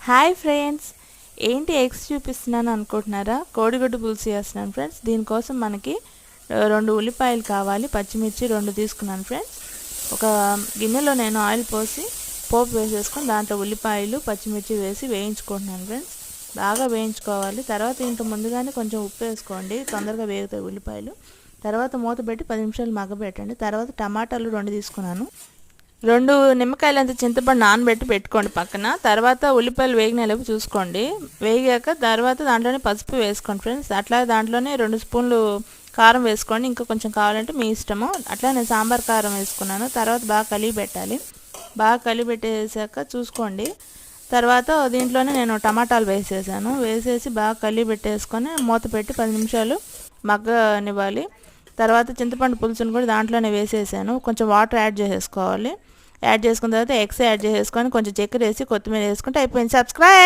Hi friends, ఏంటి eggs చూపిస్తున్నాను అనుకుంటున్నారా? కోడిగుడ్డు పులుసు చేస్తున్నాను ఫ్రెండ్స్. దీనికోసం మనకి 2 ఉల్లిపాయలు కావాలి, పచ్చిమిర్చి 2 తీసుకున్నాను ఫ్రెండ్స్. ఒక గిన్నెలో నేను ఆయిల్ పోసి పోపు వేసేసుకొని దాంట్లో ఉల్లిపాయలు పచ్చిమిర్చి వేసి వేయించుకుంటున్నాను ఫ్రెండ్స్. బాగా వేయించుకోవాలి. తర్వాత ఇంత ముందుగానే కొంచెం ఉప్పు వేసుకోండి, తొందరగా వేగుతాయి ఉల్లిపాయలు. తర్వాత మూత పెట్టి 10 నిమిషాలు మగ్గబెట్టండి. తర్వాత టమాటాలు 2 తీసుకున్నాను. 2 నిమ్మకాయలంత చింతపండు నానబెట్టి పెట్టుకోండి పక్కన. తర్వాత ఉల్లిపాయలు వేగినలోపు చూసుకోండి. వేగాక తర్వాత దాంట్లోనే పసుపు వేసుకోండి ఫ్రెండ్స్. అట్లాగే దాంట్లోనే 2 స్పూన్లు కారం వేసుకోండి. ఇంకా కొంచెం కావాలంటే మీ ఇష్టము. అట్లా నేను సాంబార్ కారం వేసుకున్నాను. తర్వాత బాగా కలిపి పెట్టాలి. బాగా కలిపి పెట్టేసాక చూసుకోండి. తర్వాత దీంట్లోనే నేను టమాటాలు వేసేసాను. వేసేసి బాగా కలిపి పెట్టేసుకొని మూత పెట్టి 10 నిమిషాలు మగ్గనివ్వాలి. తర్వాత చింతపండు పులుసును కూడా దాంట్లోనే వేసేసాను. కొంచెం వాటర్ యాడ్ చేసేసుకోవాలి. యాడ్ చేసుకున్న తర్వాత ఎగ్స్ యాడ్ చేసేసుకొని కొంచెం చక్కెర వేసి కొత్తిమీర వేసుకుంటే అయిపోయింది. సబ్స్క్రైబ్.